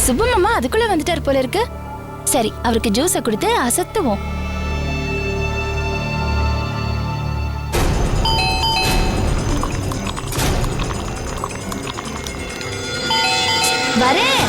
சுப்பமாமா அதுக்குள்ள வந்துட்டார் போல இருக்கு. சரி, அவருக்கு ஜூஸ கொடுத்து அசத்துவோம். வரேன்.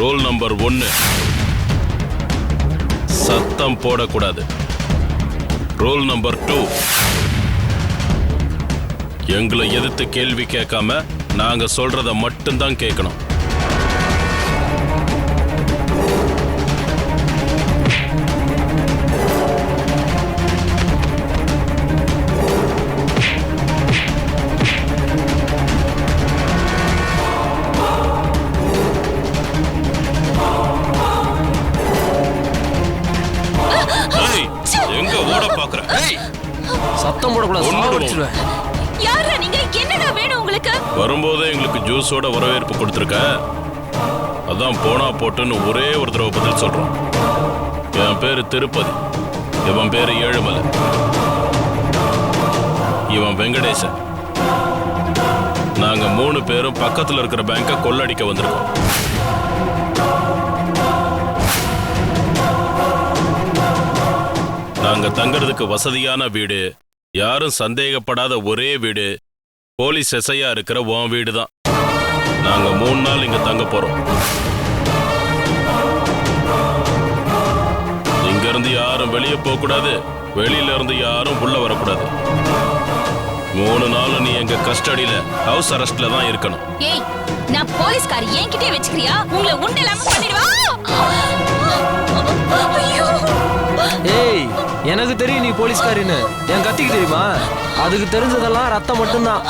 ரோல் நம்பர் 1, சத்தம் போடக்கூடாது. ரோல் நம்பர் 2, எங்களை எதிர்த்து கேள்வி கேட்காம நாங்க சொல்றத மட்டும்தான் கேட்கணும். சத்தம் போடக்கூடாது. யாரா நீங்க? என்னடா வேணும் உங்களுக்கு? வரும்போதே எங்களுக்கு ஜூஸோட வரவேற்பு கொடுத்துருக்க. அதான் போனா போட்டுன்னு ஒரே ஒரு தடவை பதில் சொல்றோம். என் பேரு திருப்பதி, இவன் பேரு ஏழுமலை, இவன் வெங்கடேசன். நாங்க 3 பேரும் பக்கத்துல இருக்கிற பேங்கை கொள்ளடிக்க வந்திருக்கோம். நாங்க தங்கறதுக்கு வசதியான வீடு, யாரும் சந்தேகப்படாத ஒரே வீடு, போலீஸ் எஸ்ஐயா இருக்கிற உன் வீடு தான். நாங்க 3 நாள் இங்க தங்க போறோம். இங்க இருந்து யாரும் வெளியே போக கூடாது, வெளியில இருந்து யாரும் உள்ள வரக்கூடாது. 3 நாள் நீ எங்க கஸ்டடியில ஹவுஸ் அரெஸ்ட்ல தான் இருக்கணும். ஏய், நான் போலீஸ்காரி, என்கிட்டே வெச்சுக்கிறியா? உங்களை உண்டலாம பண்ணிடுவா. ஏய், எனக்கு தெரியும் நீ போலீஸ்காரின்னு. என் கத்திக்கு தெரியுமா? அதுக்கு தெரிஞ்சதெல்லாம் ரத்தம் மட்டும்தான்.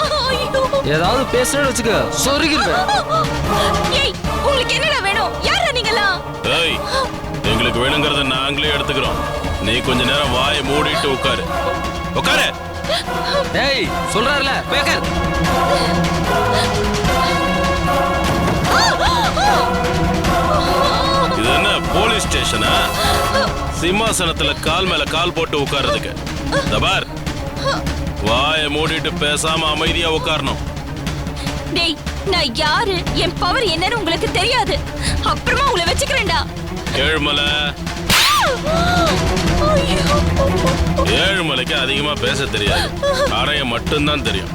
ஏதாவது பேசுறேன்னு வச்சுக்க, சொருகிருவேன். ஏய், உங்களுக்கு என்னடா வேணும்? யாரா நீங்களா? ஏய், எங்களுக்கு வேணுங்கிறத நாங்களே எடுத்துக்கிறோம். நீ கொஞ்ச நேரம் வாயை மூடிட்டு உட்காரு. உட்காரு. ஏய், சொல்றாருல, பேக்கர். இது என்ன போலீஸ் ஸ்டேஷனா? சிம்மாசனத்துல கால் மேல கால் போட்டு உட்கார்றதுக்கு. தபார், வாயை மூடிட்டு பேசாம அமைதியா உட்காரணும். டேய், நான் யாரு, என் பவர் என்னன்னு உங்களுக்கு தெரியாது. அப்புறமா உங்களை வெச்சுக்கிறேன்டா. ஏழுமலை, ஏழுமலைக்கு அதிகமா பேச தெரியாது, அறைய மட்டும்தான் தெரியும்.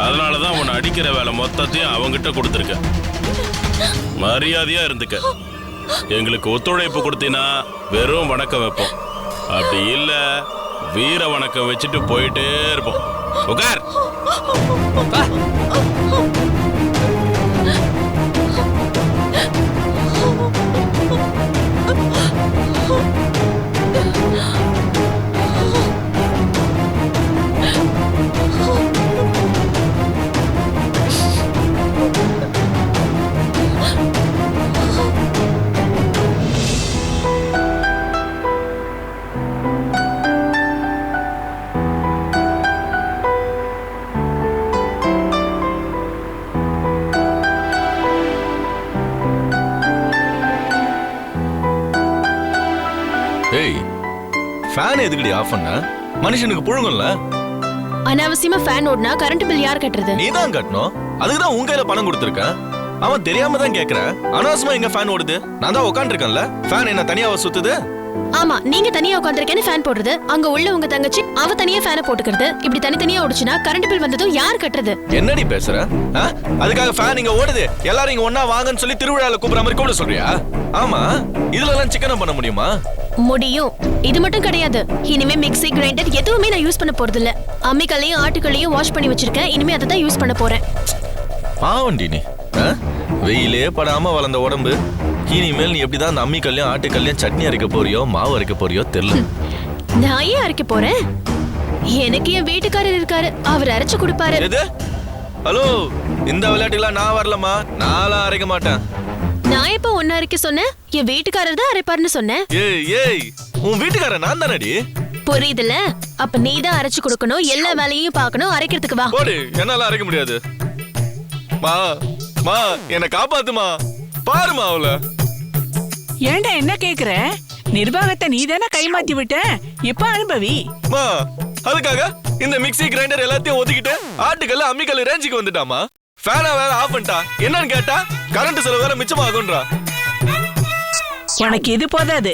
அதனாலதான் உன்னை அடிக்கிற வேலை மொத்தத்தையும் அவங்கிட்ட கொடுத்துருக்க. மரியாதையா இருந்துக்க. எங்களுக்கு ஒத்துழைப்பு கொடுத்தீங்கன்னா வெறும் வணக்கம் வைப்போம், அப்படி இல்ல வீர வணக்கம் வச்சுட்டு போயிட்டே இருப்போம். உட்கார். ஏய், ஃபேன் எதுக்குடி ஆஃப் பண்ண? மனுஷனுக்கு புழுங்கும்ல. அனாவசியமா ஃபேன் ஓடுனா கரண்ட் பில் யார் கட்டுறது? நீ தான் கட்டணும். அதுக்கு தான் உங்க கையில பணம் கொடுத்துருக்கேன். அவன் தெரியாம தான் கேக்குறேன். அனாவசியமா எங்க ஃபேன் ஓடுது? நான் தான் உட்காந்துருக்கேன்ல. ஃபேன் என்ன தனியாவ சுத்துது? ஆமா, நீங்க தனியா உட்காந்துருக்கேன்னு ஃபேன் போடுறது, அங்க உள்ள உங்க தங்கச்சி அவ தனியா ஃபேனை போட்டுக்கிறது. இப்படி தனித்தனியா ஓடுச்சுன்னா கரண்ட் பில் வந்ததும் யார் கட்டுறது? என்னடி பேசுற? அதுக்காக ஃபேன் இங்க ஓடுது, எல்லாரும் இங்க ஒண்ணா வாங்கன்னு சொல்லி திருவிழால கூப்பிடுற மாதிரி கூட சொல்றியா? ஆமா, இதுல எல்லாம் சிக்கனம் பண்ண முடியுமா? முடியும். இது மட்டும் கிடையாது, இனிமே மிக்ஸி, கிரைண்டர் எதுவுமே நான் யூஸ் பண்ண போறது இல்ல. அம்மிக்கல்லையும் ஆட்டுக்கல்லையும் வாஷ் பண்ணி வச்சிருக்கேன், இனிமே அதை தான் யூஸ் பண்ண போறேன். பாவண்டி நீ, வெயிலே படாம வளர்ந்த உடம்பு. இனிமேல் நீ எப்படிதான் அந்த அம்மிக்கல்லையும் ஆட்டுக்கல்லையும் சட்னி அரைக்க போறியோ மாவு அரைக்க போறியோ தெரியல. நான் ஏன் அரைக்க போறேன்? எனக்கு என் வீட்டுக்காரர் இருக்காரு, அவர் அரைச்சு கொடுப்பாரு. எது? ஹலோ, இந்த விளையாட்டுலாம் நான் வரலமா. நான்லாம் அரைக்க மாட்டேன். நான் எப்ப ஒன்னு அரைக்க சொன்னேன்? என் வீட்டுக்காரர் தான் அரைப்பாருன்னு சொன்னேன். ஏய் ஏய், உன் வீட்டுக்காரன் நான் தானடி. புரியுதுல? அப்ப நீ தான் அரைச்சு கொடுக்கணும், எல்லா வேலையும் பார்க்கணும், அரைக்கிறதுக்கு வா. போடு, என்னால அரைக்க முடியாது. மா மா என்ன காப்பாத்துமா, பாருமா அவள. ஏண்டா என்ன கேக்குற? நிர்வாகத்தை நீ தானே கைமாத்தி விட்ட, இப்ப அனுபவி. மா அதுக்காக இந்த மிக்ஸி கிரைண்டர் எல்லாத்தையும் ஒதுக்கிட்டு ஆட்டுக்கல்ல அம்மிக்கல்ல ரேஞ்சுக்கு வந்துட்டாமா. ஃபேனை வேற ஆஃப் பண்ணிட்டா. என்னன்னு கேட்டா கரண்ட் செலவு வேற மிச்சமாகும்ன்றா. உனக்கு இது போதாது.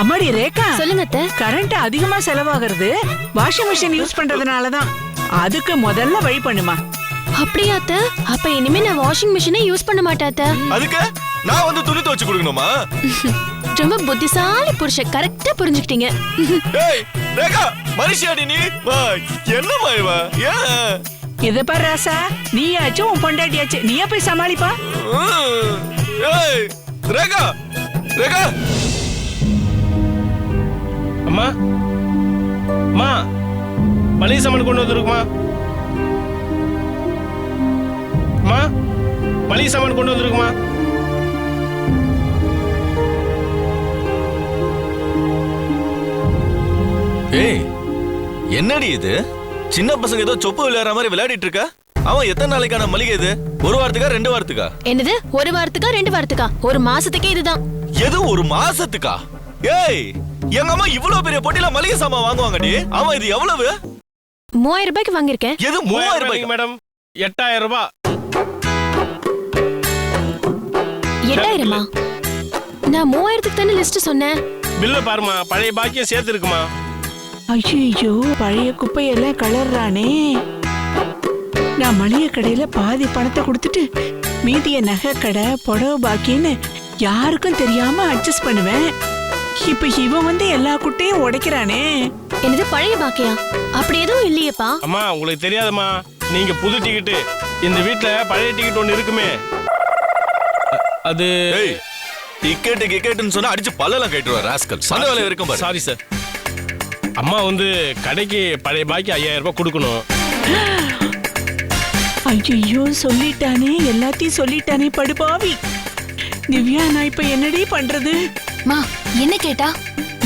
அம்மாடி ரேகா, சொல்லுங்க அத்தை. கரண்ட் அதிகமா செலவாகிறது வாஷிங் மிஷின் யூஸ் பண்றதுனாலதான். அதுக்கு முதல்ல வழி பண்ணுமா. அப்படியா அத்தை? அப்ப இனிமே நான் வாஷிங் மிஷினே யூஸ் பண்ண மாட்டேன் அத்தை. அதுக்கு நான் வந்து துணி துவைச்சு கொடுக்கணுமா? ரொம்ப புத்திசாலி புருஷன், கரெக்டா புரிஞ்சுக்கிட்டீங்க. ஏய் ரேகா, மனுஷியாடி நீ. மா என்னம்மா இவ? ஏன் இத பாரு ராசா, நீயாச்சும் உன் பொண்டாட்டியாச்சு, நீயா போய் சமாளிப்பா. ஏய் ரேகா, ரேகா. அம்மா அம்மா, மளிகை சாமான் கொண்டு வந்துருக்குமா? அம்மா, மளிகை சாமான் கொண்டு வந்துருக்குமா? ஏய் என்னடி இது? சின்ன பசங்க ஏதோ சொப்பு விளையாடுற மாதிரி விளையாடிட்டு இருக்க. அவன் எத்தனை நாளைக்கான மளிகை இது? ஒரு வாரத்துக்கா 2 வாரத்துக்கா? என்னது, ஒரு வாரத்துக்கா 2 வாரத்துக்கா? ஒரு மாசத்துக்கே இதுதான். எது ஒரு மாசத்துக்கா? ஏய் எங்க அம்மா இவ்வளவு பெரிய பொட்டில மளிகை சாமான் வாங்குவாங்கடி. அவன் இது எவ்வளவு? 3000 ரூபாய்க்கு வாங்கியிருக்கேன். எது 3000 ரூபாய்க்கு? மேடம் 8000 ரூபாய். 8000மா? நான் 3000க்கு தானே லிஸ்ட் சொன்னேன். பில்ல பாருமா, பழைய பாக்கியம் சேர்த்து இருக்குமா. ஐயோ, பழைய குப்பையெல்லாம் கலர்றானே. நான் மளிகை கடையில பாதி பணத்தை கொடுத்துட்டு மீதிய நகை கடை புடவை பாக்கின்னு யாருக்கும் தெரியாம அட்ஜஸ்ட் பண்ணுவேன். இப்ப இவன் வந்து எல்லா குட்டையும் உடைக்கிறானே. என்னது பழைய பாக்கியா? அப்படி எதுவும் இல்லையேப்பா. அம்மா உங்களுக்கு தெரியாதம்மா, நீங்க புது டிக்கெட்டு, இந்த வீட்ல பழைய டிக்கெட் ஒன்னு இருக்குமே, அது ஏய் டிக்கெட்னு சொன்னா அடிச்சு பல்லெல்லாம் கேட்டுருவா ராஸ்கல். சந்த வேலை இருக்கும் பாரு. Sorry sir. அம்மா வந்து கடைக்கு பழைய பாக்கி 5000 ரூபாய் கொடுக்கணும். ஐயோ சொல்லிட்டானே, எல்லாத்தையும் சொல்லிட்டானே படுபாவி. திவ்யா, நான் இப்ப என்னடி பண்றது? மா என்ன கேட்டா?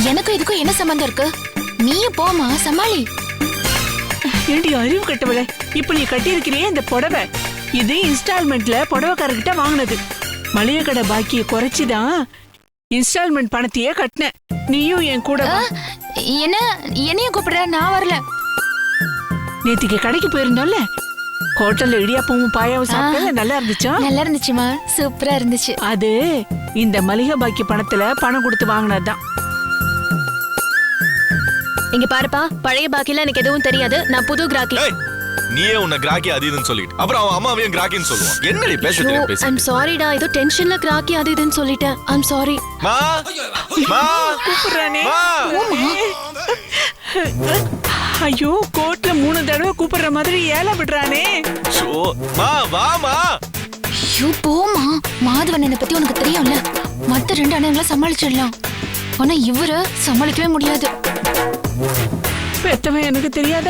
எனக்கும் இதுக்கும் என்ன சம்பந்தம் இருக்கு? நீயே போமா, சமாளி. ஏண்டி அறிவு கட்டவளே, இப்ப நீ கட்டியிருக்கிறியே இந்த புடவை, இது இன்ஸ்டால்மெண்ட்ல புடவைக்காரர்கிட்ட வாங்கினது. மளிகை கடை பாக்கிய குறைச்சிதான் இன்ஸ்டால்மெண்ட் பணத்தையே கட்டின. நீயும் என் கூட வா. என்ன என்னையும் கூப்பிடுற? நான் வரல. நேத்திக்கு கடைக்கு போயிருந்தோம்ல, ஹோட்டல்ல இடியாப்பமும் பாயாவும் சாப்பிட்டல, நல்லா இருந்துச்சா? நல்லா இருந்துச்சுமா, சூப்பரா இருந்துச்சு. அது இந்த மளிகை பாக்கி பணத்துல பணம் கொடுத்து வாங்கினதுதான். இங்க பாருப்பா, பழைய பாக்கில எனக்கு எதுவும் தெரியாது. நான் புது கிராக்கி. ஏய் நீயே உன்னை கிராக்கி அது இதுன்னு சொல்லிட்டு அப்புறம் அவன் அம்மாவையும் கிராக்கின்னு சொல்லுவான். என்னடி பேசிட்டு பேசி? ஐம் சாரிடா, ஏதோ டென்ஷன்ல கிராக்கி அது இதுன்னு சொல்லிட்டேன். I'm sorry. மா மா கூப்பிடுறானே. மா. ஐயோ, கோர்ட்ல 3 தடவை கூப்பிடுற மாதிரி ஏல விடுறானே. சோ மா வாமா. ஐயோ போமா, மாதவன் பத்தி உனக்கு தெரியும்ல, மத்த 2 அண்ணங்களை சமாளிச்சிடலாம், ஆனா இவரை சமாளிக்கவே முடியாது. பெத்தவன் எனக்கு தெரியாத,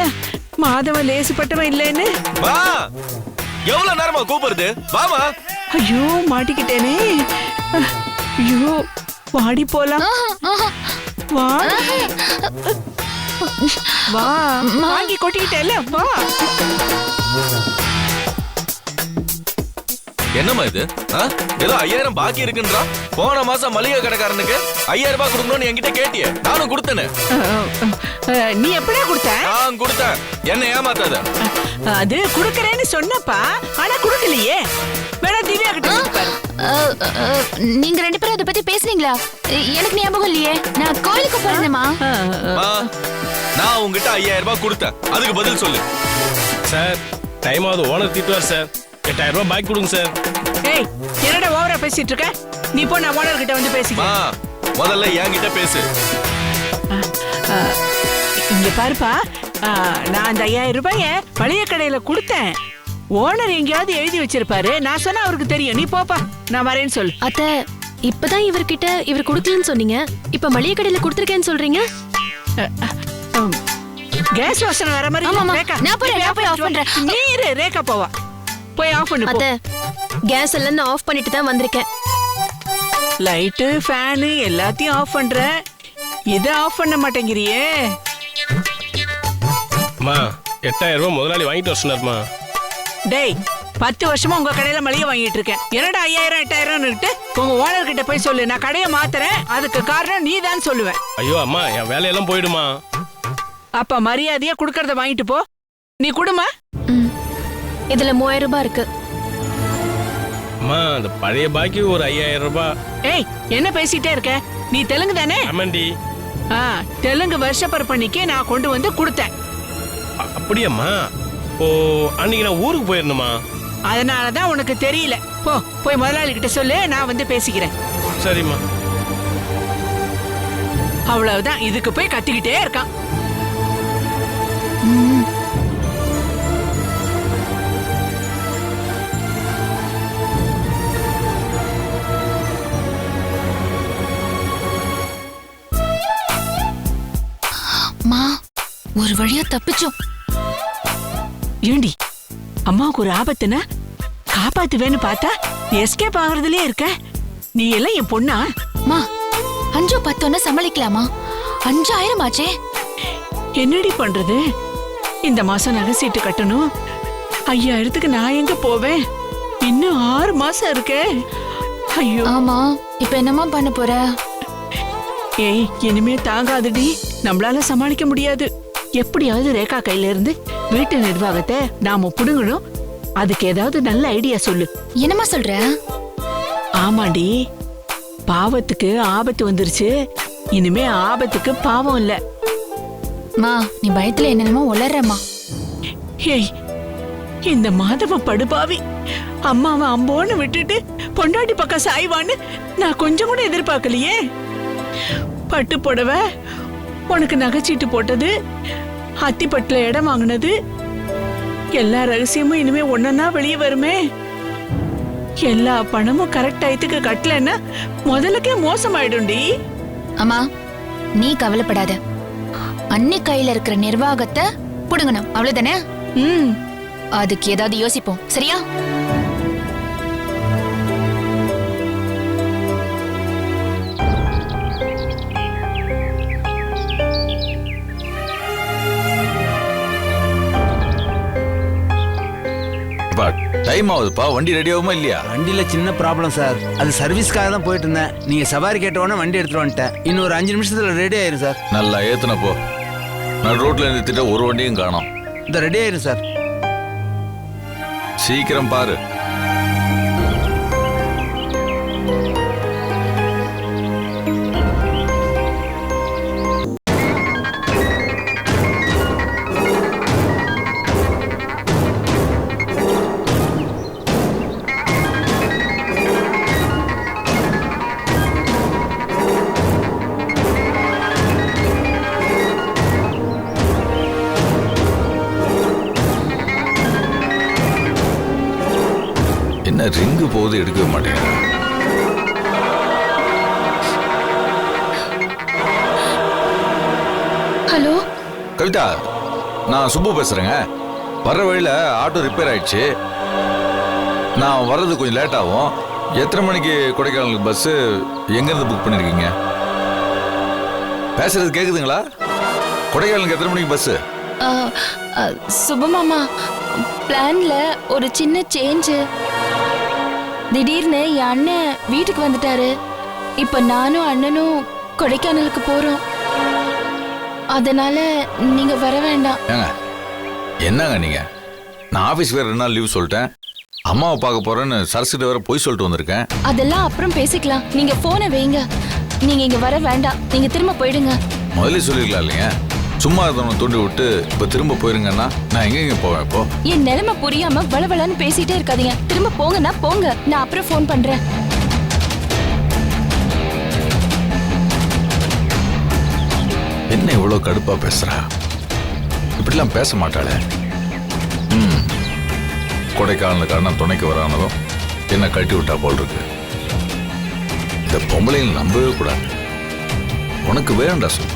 மாதவன் லேசுப்பட்டவன் இல்லைன்னு. வா, எவ்வளவு நேரமா கூப்பிடுறது? வாமா. ஐயோ மாட்டிக்கிட்டேனே. ஐயோ வாடி போலாம். வா வா, வாங்கி கொட்டிக்கிட்டேல, வா. என்னம்மா இது? ஏதோ 5000 பாக்கி இருக்குன்றா. போன மாசம் மளிகை கடைக்காரனுக்கு 5000 ரூபாய் கொடுக்கணும்னு என்கிட்ட கேட்டியே, நானும் கொடுத்தேனே. நீ எப்படியா கொடுத்த? நான் கொடுத்தேன், என்ன ஏமாத்தாத. அது குடுக்கறேன்னு சொன்னப்பா, ஆனா குடுக்கலையே. வேணா திவ்யா கிட்ட கேட்டு பாரு. நீங்க 2 பேரும் அதை பத்தி பேசுனீங்களா? எனக்கு ஞாபகம் இல்லையே, நான் கோயிலுக்கு போறேன்மா. நான் உங்ககிட்ட 5000 ரூபாய் கொடுத்தேன், அதுக்கு பதில் சொல்லு. சார் டைம் ஆகுது, ஓனர் திட்டுவார் சார். 8000 ரூபாய் பாக்கி கொடுங்க சார். ஏய் என்னடா ஓவரா பேசிட்டு இருக்க? நீ போ, நான் ஓனர் கிட்ட வந்து பேசிக்கிறேன். முதல்ல என்கிட்ட பேசு. இங்க பாருப்பா, நான் அந்த 5000 ரூபாய மளிகை கடையில கொடுத்தேன். ஓனர் எங்கேயாவது எழுதி வச்சிருப்பாரு, நான் சொன்னா அவருக்கு தெரியும். நீ போப்பா, நான் வரேன்னு சொல்லு. அத்தை, இப்பதான் இவர்கிட்ட இவர் கொடுக்கலன்னு சொன்னீங்க, இப்ப மளிகை கடையில கொடுத்துருக்கேன்னு சொல்றீங்க. கேஸ் வாசனை வர மாதிரி ஆமாமா, ரேகா, நான் போய் ஆஃப் பண்றேன். நீ இரு, ரேகா போவா. போய் ஆஃப் பண்ணு. அத்தை, கேஸ் எல்லாம் நான் ஆஃப் பண்ணிட்டு தான் வந்திருக்கேன். லைட்டு ஃபேனு எல்லாத்தையும் ஆஃப் பண்ற. இதை ஆஃப் பண்ண மாட்டேங்கிறியே. அம்மா 8000 ரூபாய் முதலாளி வாங்கிட்டு வர சொன்னார்மா. டேய் 10 வருஷமா உங்க கடையில மளிகை வாங்கிட்டு இருக்கேன். என்னடா 5000 8000 உங்க ஓனர் கிட்ட போய் சொல்லு, நான் கடையை மாத்துறேன், அதுக்கு காரணம் நீ தான் சொல்லுவேன். ஐயோ அம்மா, என் வேலையெல்லாம் போயிடுமா. அப்ப மரியாதையா குடுக்கறத வாங்கிட்டு போ. நீ குடுமா. இதுல 3000 ரூபாய் இருக்கு. அம்மா, அந்த பழைய பாக்கி ஒரு 5000 ரூபாய். ஏய், என்ன பேசிட்டே இருக்க? நீ தெலுங்கு தானே? ஆமாண்டி. தெலுங்கு வருஷப்பரப்பணிக்கு நான் கொண்டு வந்து கொடுத்தேன். அப்படியாம்மா? ஓ, அன்னைக்கு நான் ஊருக்கு போயிருந்தேம்மா. அதனாலதான் உனக்கு தெரியல. போ, போய் முதலாளி கிட்ட சொல்லு, நான் வந்து பேசிக்கிறேன். சரிம்மா. அவ்வளவுதான், இதுக்கு போய் கத்திக்கிட்டே இருக்கான். மா, ஒரு வழியா தப்பிச்சோம். ஏண்டி, அம்மாவுக்கு ஒரு ஆபத்துனா காப்பாத்துவேன்னு பார்த்தா எஸ்கேப் ஆகுறதுலயே இருக்க. நீ எல்லாம் என் பொண்ணா? மா, 5 10 சமாளிக்கலாமா? 5000 ஆச்சே. என்னடி பண்றது? இந்த மாசம் நகை சீட்டு கட்டணும். 5000க்கு நான் எங்க போவேன்? இன்னும் 6 மாசம் இருக்கே. ஐயோ. ஆமா, இப்ப என்னமா பண்ண போற? ஏய், இனிமே தாங்காதுடி. நம்மளால சமாளிக்க முடியாது. எப்படியாவது ரேகா கையில இருந்து வீட்டு நிர்வாகத்தை நாம புடுங்கணும். அதுக்கு ஏதாவது நல்ல ஐடியா சொல்லு. என்னமா சொல்ற? ஆமாண்டி, பாவத்துக்கு ஆபத்து வந்துருச்சு. இனிமே ஆபத்துக்கு பாவம் இல்ல. மா, நீ பயத்துல என்னென்னமோ உளறமா. ஏய், இந்த மாதவ படுபாவி அம்மாவை அம்போன்னு விட்டுட்டு பொண்டாட்டி பக்கம் சாய்வான்னு நான் கொஞ்சம் கூட எதிர்பார்க்கலையே. பட்டு புடவை, உனக்கு நகைச்சீட்டு போட்டது, அத்திப்பட்டுல இடம் வாங்கினது, எல்லா ரகசியமும் இனிமே ஒன்னா வெளியே வருமே. எல்லா பணமும் கரெக்ட் டயத்துக்கு கட்டலன்னா முதலுக்கே மோசமாயிடும்டி. அம்மா, நீ கவலைப்படாத. அன்னி கையில இருக்கிற நிர்வாகத்தை புடுங்கணும், அவ்வளவுதானே? அதுக்கு ஏதாவது யோசிப்போம், சரியா? டைம் ஆகுதுப்பா, வண்டி ரெடி ஆகுமா இல்லையா? வண்டியில சின்ன ப்ராப்ளம் சார். அது சர்வீஸ்க்காக தான் போயிட்டு இருந்தேன். நீங்க சவாரி கேட்டவொடனே வண்டி எடுத்துட்டு வந்துட்டேன். இன்னும் ஒரு 5 நிமிஷத்துல ரெடி ஆயிரும் சார். நல்லா ஏத்துன போ. நான் ரோட்ல நிறுத்திட்ட, ஒரு வண்டியும் காணோம். இந்த ரெடி ஆயிரும் சார். சீக்கிரம் பாரு. என்ன ரிங்கு போகுது, எடுக்கவே மாட்டேங்க. ஹலோ கவிதா, நான் சுப்பு பேசுறேங்க. வர்ற வழியில ஆட்டோ ரிப்பேர் ஆயிடுச்சு. நான் வர்றது கொஞ்சம் லேட் ஆகும். எத்தனை மணிக்கு கொடைக்கானலுக்கு பஸ், எங்கேருந்து புக் பண்ணிருக்கீங்க? பேசுறது கேக்குதுங்களா? கொடைக்கானலுக்கு எத்தனை மணிக்கு பஸ்? சுபமாமா, பிளான்ல ஒரு சின்ன சேஞ்ச். திடீர்னு என் அண்ணன் வீட்டுக்கு வந்துட்டாரு. இப்ப நானும் அண்ணனும் கொடைக்கானலுக்கு போறோம். அதனால நீங்க வர வேண்டாம். என்னங்க நீங்க? நான் ஆபீஸ் வேற 2 நாள் லீவ் சொல்லிட்டேன். அம்மாவை பார்க்க போறேன்னு சரஸ்கிட்ட வேற போய் சொல்லிட்டு வந்திருக்கேன். அதெல்லாம் அப்புறம் பேசிக்கலாம். நீங்க போனை வைங்க. நீங்க இங்க வர வேண்டாம். நீங்க திரும்ப போயிடுங்க. முதல்ல சொல்லிருக்கலாம் இல்லைங்க? சும்மா இருந்தவனை தூண்டி விட்டு இப்ப திரும்ப போயிருங்கன்னா நான் எங்க போவேன்? இப்போ என் நிலைமை புரியாம வளவளன்னு பேசிட்டே இருக்காதீங்க. திரும்ப போங்கன்னா போங்க, நான் அப்புறம் ஃபோன் பண்றேன். என்ன இவ்வளவு கடுப்பா பேசுறா? இப்படிலாம் பேச மாட்டாளே. கொடைக்கானலுக்கு அண்ணன் துணைக்கு வரானதும் என்ன கட்டி விட்டா போல் இருக்கு. இந்த பொம்பளையும் நம்பவே கூடாது. உனக்கு வேண்டா சொல்லு.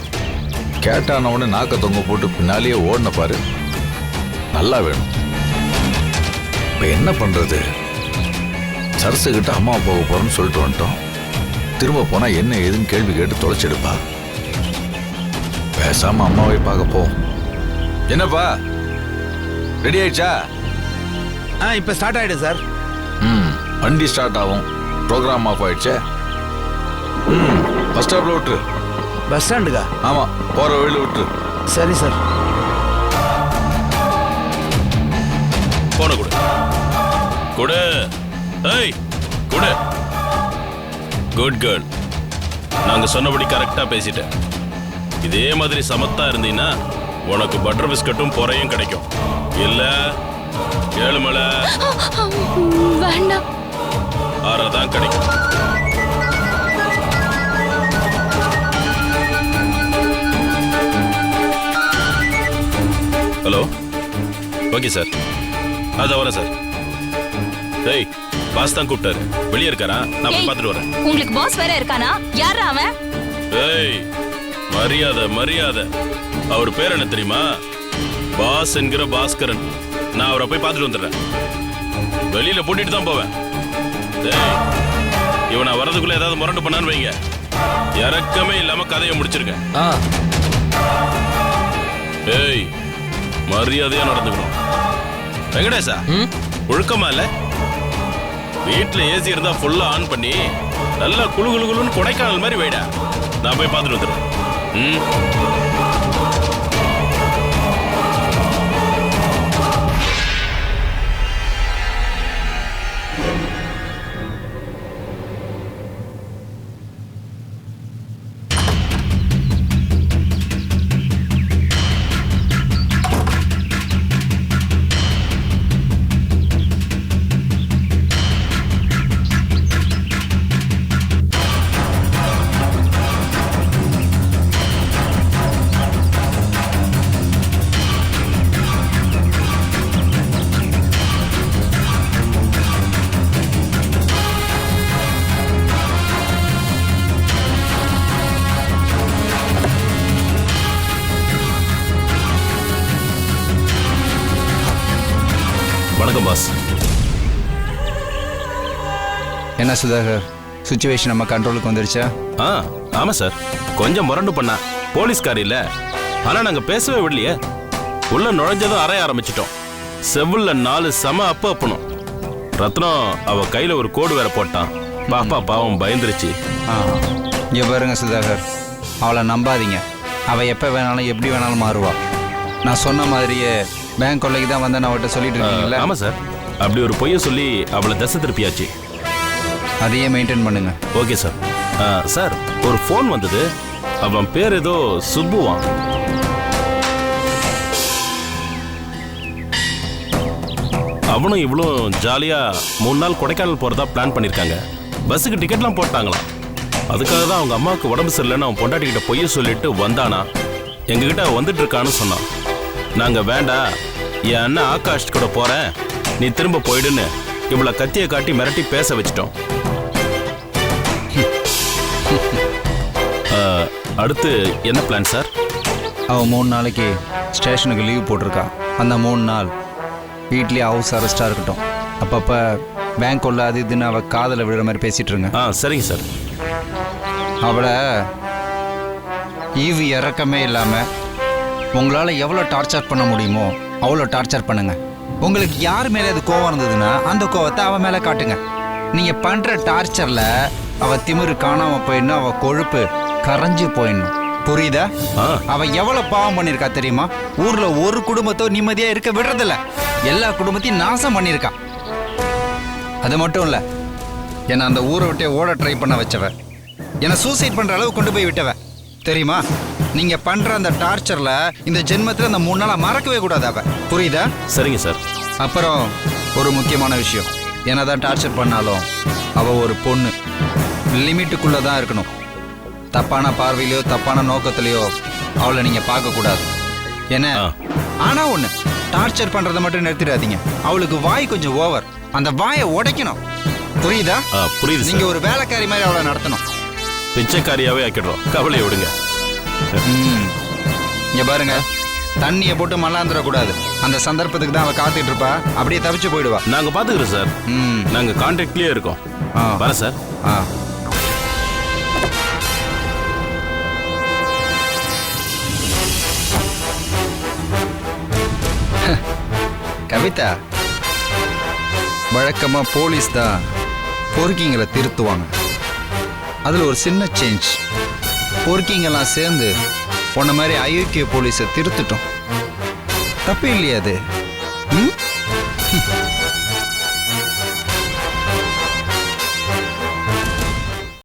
கேட்டானவனே நாக்க தொங்க போட்டு பின்னாலேயே ஓடின பாரு. நல்லா வேணும். இப்ப என்ன பண்றது? சரசுகிட்ட அம்மா போக போறேன்னு சொல்லிட்டு வந்துட்டோம். திரும்ப போனா என்ன ஏதுன்னு கேள்வி கேட்டு தொலைச்சிடுப்பா. பேசாம அம்மாவை பார்க்க போ. என்னப்பா ரெடி ஆயிடுச்சா? இப்போ ஸ்டார்ட் ஆயிடு சார். வண்டி ஸ்டார்ட் ஆகும். ப்ரோக்ராம் ஆஃப் ஆயிடுச்சே. பஸ் ஸ்டாப்ல விட்டுரு. பஸ் ஸ்டாண்டுக்கா? ஆமா, போற வழியில விட்டுரு. சரி சார். போன கொடு கொடு. ஏய் கொடு. Good girl. நாங்க சொன்னபடி கரெக்டா பேசிட்டேன். இதே மாதிரி சமத்தா இருந்தீங்கன்னா உனக்கு பட்டர் பிஸ்கட்டும் பொறையும் கிடைக்கும். இல்ல ஏழுமலை வேண்டாம். ஆறதான் கிடைக்கும். ஹலோ, ஓகே சார், அதான் வரேன் சார். டேய், பாஸ் தான் கூப்பிட்டாரு. வெளியே இருக்காரா? நான் போய் பார்த்துட்டு வரேன். உங்களுக்கு பாஸ் வேற இருக்கானா? யாரா அவன்? ஏய், மரியாதை மரியாதை. அவர் பேர் என்ன தெரியுமா? பாஸ் என்கிற பாஸ்கரன். நான் அவரை போய் பார்த்துட்டு வந்துடுறேன். வெளியில பூட்டிட்டு தான் போவேன். டேய், இவனை வர்றதுக்குள்ள ஏதாவது முரண்டு பண்ணான்னு வைங்க. இறக்கமே இல்லாம கதையை முடிச்சிருங்க. ஏய், மரியாதையா நடந்துக்கணும். வெங்கடேசா, ஒழுக்கமா இல்ல? வீட்டுல ஏசி இருந்தா ஃபுல்லா ஆன் பண்ணி நல்லா குளு குளு குளுன்னு கொடைக்கானல் மாதிரி வைடா. நான் போய் பார்த்துட்டு வந்துடுறேன். வணக்கம் பாஸ். என்ன சுதாகர், சுச்சுவேஷன் நம்ம கண்ட்ரோலுக்கு வந்துருச்சா? ஆமா சார், கொஞ்சம் முரண்டு பண்ணா. போலீஸ்காரி இல்ல, ஆனா நாங்க பேசவே விடலையே. உள்ள நுழைஞ்சதும் அறைய ஆரம்பிச்சிட்டோம். செவ்வுள்ள 4 செம அப்பணும். ரத்னம் அவ கையில ஒரு கோடு வேற போட்டான். பாப்பா பாவம் பயந்துருச்சு. இங்க பாருங்க சுதாகர், அவளை நம்பாதீங்க. அவ எப்ப வேணாலும் எப்படி வேணாலும் மாறுவா. நான் சொன்ன மாதிரியே பேங்க் கொள்ளைக்கு தான் வந்தேன் அவட்ட சொல்லிட்டு இருக்கீங்களா? ஆமா சார், அப்படி ஒரு பொய்ய சொல்லி அவளை தசை திருப்பியாச்சு. அதையே மெயின்டைன் பண்ணுங்க. Okay sir. சார், ஒரு ஃபோன் வந்தது. அவன் பேர் ஏதோ சுப்புவான். அவனும் இவளும் ஜாலியா 3 நாள் கொடைக்கானல் போறதா பிளான் பண்ணிருக்காங்க. பஸ்ஸுக்கு டிக்கெட்லாம் போட்டாங்களாம். அதுக்காக தான் அவங்க அம்மாவுக்கு உடம்பு சரியில்லைன்னு அவன் பொண்டாட்டிக்கிட்ட பொய்ய சொல்லிட்டு வந்தானா. எங்ககிட்ட வந்துட்டு இருக்கான்னு சொன்னான். நாங்க வேண்டாம், என் அண்ணன் ஆகாஷ் கூட போறேன், நீ திரும்ப போயிடுன்னு இவளை கத்தியை காட்டி மிரட்டி பேச வச்சிட்டோம். அடுத்து என்ன பிளான் சார்? அவன் 3 நாளைக்கு ஸ்டேஷனுக்கு லீவ் போட்டிருக்கா. அந்த 3 நாள் வீட்லேயே ஹவுஸ் அரெஸ்டாக இருக்கட்டும். அப்பப்போ பேங்க் உள்ள அது இதுன்னு அவள் காதில் விழுற மாதிரி பேசிகிட்டு இருங்க. சரிங்க சார். அவளை ஈவு இறக்கமே இல்லாமல் உங்களால் எவ்வளோ டார்ச்சர் பண்ண முடியுமோ அவ்வளோ டார்ச்சர் பண்ணுங்க. உங்களுக்கு யார் மேலே அது கோவம் இருந்ததுன்னா அந்த கோவத்தை அவன் மேலே காட்டுங்க. நீங்கள் பண்ணுற டார்ச்சரில் அவள் திமிரு காணாமல் போயிடணும், அவள் கொழுப்பு கரைஞ்சி போயிடணும். புரியுதா? அவள் எவ்வளோ பாவம் பண்ணியிருக்கா தெரியுமா? ஊரில் ஒரு குடும்பத்தோ நிம்மதியாக இருக்க விடுறதில்ல, எல்லா குடும்பத்தையும் நாசம் பண்ணியிருக்கா. அது மட்டும் இல்லை, என்னை அந்த ஊரை விட்டே ஓட ட்ரை பண்ண வச்சவ, என்னை சூசைட் பண்ணுற அளவு கொண்டு போய் விட்டவ தெரியுமா? நீங்க பண்ற அந்த டார்ச்சர்ல இந்த ஜென்மத்துல அந்த 3 நாளா மறக்கவே கூடாது அவ. புரியுதா? சரிங்க சார். அப்புறம் ஒரு முக்கியமான விஷயம், என்னதான் டார்ச்சர் பண்ணாலும் அவ ஒரு பொண்ணு, லிமிட்டுக்குள்ள தான் இருக்கணும். தப்பான பார்வையிலையோ தப்பான நோக்கத்திலையோ அவளை நீங்க பார்க்க கூடாது. என்ன? ஆனா ஒண்ணு, டார்ச்சர் பண்றதை மட்டும் நிறுத்திடாதீங்க. அவளுக்கு வாய் கொஞ்சம் ஓவர், அந்த வாயை உடைக்கணும். புரியுதா? புரியுது. நீங்க ஒரு வேலைக்காரி மாதிரி அவளை நடத்தணும். பிச்சைக்காரியாவே ஆக்கிடுறோம், கவலையை விடுங்க. இங்க பாருங்க, தண்ணியை போட்டு மல்லாந்துடக்கூடாது. அந்த சந்தர்ப்பத்துக்கு தான் அவ காத்துட்டு இருப்பா, அப்படியே தப்பிச்சு போயிடுவா. நாங்க பாத்துக்கிறோம் சார். நாங்க கான்டாக்ட்லயே இருக்கோம். வர சார். கவிதா, வழக்கமா போலீஸ் தான் பொறுக்கிங்களை திருத்துவாங்க. அதுல ஒரு சின்ன சேஞ்ச். பொறுக்கிங்கெல்லாம் சேர்ந்து உன்ன மாதிரி அயோக்கிய போலீஸை திருத்துட்டோம். தப்பு இல்லையா அது? ம்